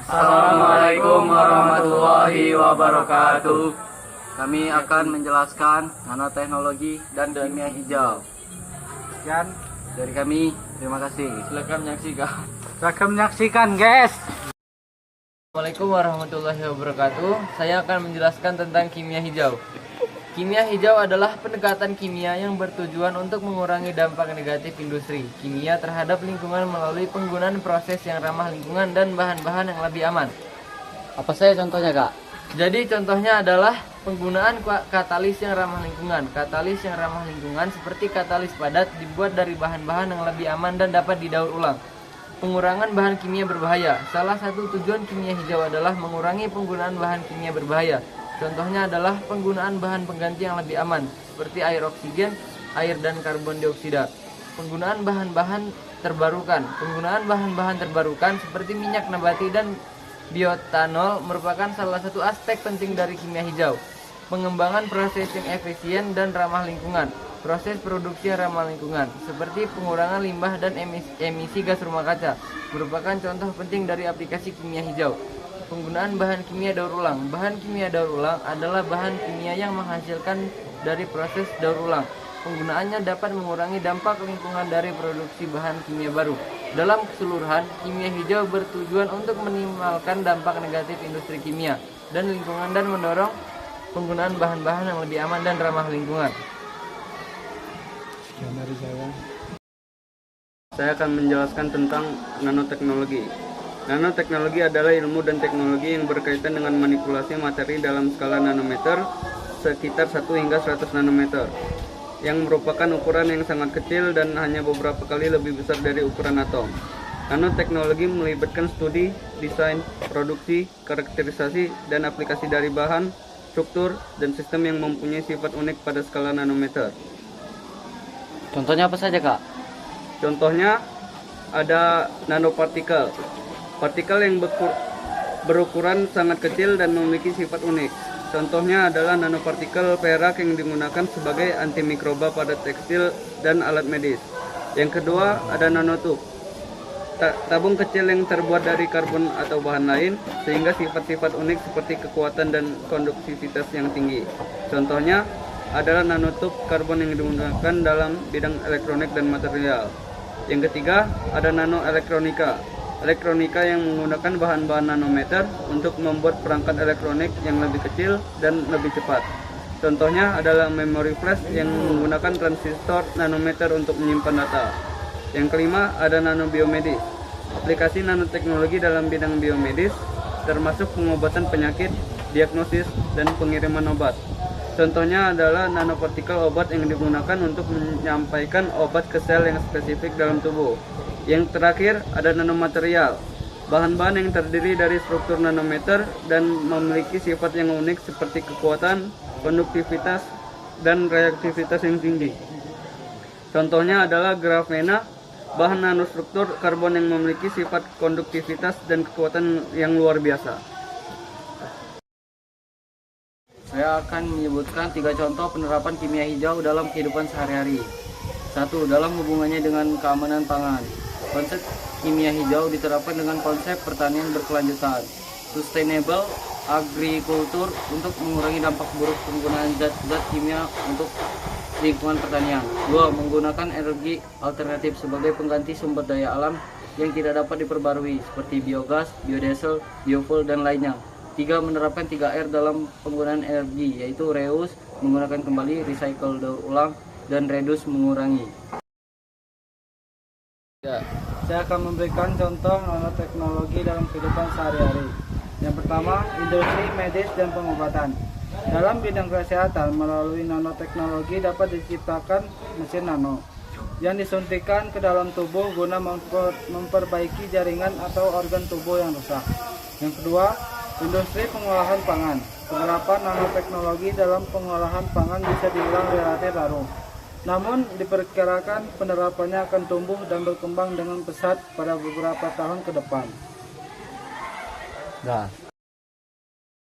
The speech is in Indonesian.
Assalamualaikum warahmatullahi wabarakatuh. Kami akan menjelaskan nanoteknologi dan kimia hijau. Sekian dari kami, terima kasih. Silakan menyaksikan, guys. Assalamualaikum warahmatullahi wabarakatuh. Saya akan menjelaskan tentang kimia hijau. Kimia hijau adalah pendekatan kimia yang bertujuan untuk mengurangi dampak negatif industri kimia terhadap lingkungan melalui penggunaan proses yang ramah lingkungan dan bahan-bahan yang lebih aman. Apa saja contohnya, Kak? Jadi contohnya adalah penggunaan katalis yang ramah lingkungan. Katalis yang ramah lingkungan seperti katalis padat dibuat dari bahan-bahan yang lebih aman dan dapat didaur ulang. Pengurangan bahan kimia berbahaya. Salah satu tujuan kimia hijau adalah mengurangi penggunaan bahan kimia berbahaya. Contohnya adalah penggunaan bahan pengganti yang lebih aman, seperti air oksigen, air dan karbon dioksida. Penggunaan bahan-bahan terbarukan. Penggunaan bahan-bahan terbarukan seperti minyak nabati dan bioetanol merupakan salah satu aspek penting dari kimia hijau. Pengembangan proses yang efisien dan ramah lingkungan. Proses produksi yang ramah lingkungan, seperti pengurangan limbah dan emisi gas rumah kaca, merupakan contoh penting dari aplikasi kimia hijau. Penggunaan bahan kimia daur ulang. Bahan kimia daur ulang adalah bahan kimia yang menghasilkan dari proses daur ulang. Penggunaannya dapat mengurangi dampak lingkungan dari produksi bahan kimia baru. Dalam keseluruhan, kimia hijau bertujuan untuk meminimalkan dampak negatif industri kimia dan lingkungan dan mendorong penggunaan bahan-bahan yang lebih aman dan ramah lingkungan. Saya akan menjelaskan tentang nanoteknologi. Nanoteknologi adalah ilmu dan teknologi yang berkaitan dengan manipulasi materi dalam skala nanometer sekitar 1 hingga 100 nanometer, yang merupakan ukuran yang sangat kecil dan hanya beberapa kali lebih besar dari ukuran atom. Nanoteknologi melibatkan studi, desain, produksi, karakterisasi, dan aplikasi dari bahan, struktur, dan sistem yang mempunyai sifat unik pada skala nanometer. Contohnya apa saja, Kak? Contohnya ada nanopartikel. Partikel yang berukuran sangat kecil dan memiliki sifat unik. Contohnya adalah nanopartikel perak yang digunakan sebagai antimikroba pada tekstil dan alat medis. Yang kedua ada nanotub. Tabung kecil yang terbuat dari karbon atau bahan lain, sehingga sifat-sifat unik seperti kekuatan dan konduktivitas yang tinggi. Contohnya adalah nanotub karbon yang digunakan dalam bidang elektronik dan material. Yang ketiga ada nanoelektronika. Elektronika yang menggunakan bahan-bahan nanometer untuk membuat perangkat elektronik yang lebih kecil dan lebih cepat. Contohnya adalah memori flash yang menggunakan transistor nanometer untuk menyimpan data. Yang kelima ada nanobiomedis. Aplikasi nanoteknologi dalam bidang biomedis termasuk pengobatan penyakit, diagnosis, dan pengiriman obat. Contohnya adalah nanopartikel obat yang digunakan untuk menyampaikan obat ke sel yang spesifik dalam tubuh. Yang terakhir ada nanomaterial, bahan-bahan yang terdiri dari struktur nanometer dan memiliki sifat yang unik seperti kekuatan, konduktivitas, dan reaktivitas yang tinggi. Contohnya adalah grafena, bahan nanostruktur karbon yang memiliki sifat konduktivitas dan kekuatan yang luar biasa. Saya akan menyebutkan 3 contoh penerapan kimia hijau dalam kehidupan sehari-hari. 1. Dalam hubungannya dengan keamanan pangan. Konsep kimia hijau diterapkan dengan konsep pertanian berkelanjutan, sustainable agriculture, untuk mengurangi dampak buruk penggunaan zat-zat kimia untuk lingkungan pertanian. 2. Menggunakan energi alternatif sebagai pengganti sumber daya alam yang tidak dapat diperbarui seperti biogas, biodiesel, biofuel, dan lainnya. 3. Menerapkan 3R dalam penggunaan energi, yaitu reuse, menggunakan kembali, recycle, daur ulang, dan reduce, mengurangi. Saya akan memberikan contoh nanoteknologi dalam kehidupan sehari-hari. Yang pertama, industri medis dan pengobatan. Dalam bidang kesehatan, melalui nanoteknologi dapat diciptakan mesin nano yang disuntikan ke dalam tubuh guna memperbaiki jaringan atau organ tubuh yang rusak. Yang kedua, industri pengolahan pangan. Penerapan nanoteknologi dalam pengolahan pangan bisa dibilang relatif baru. Namun diperkirakan penerapannya akan tumbuh dan berkembang dengan pesat pada beberapa tahun ke depan. Nah,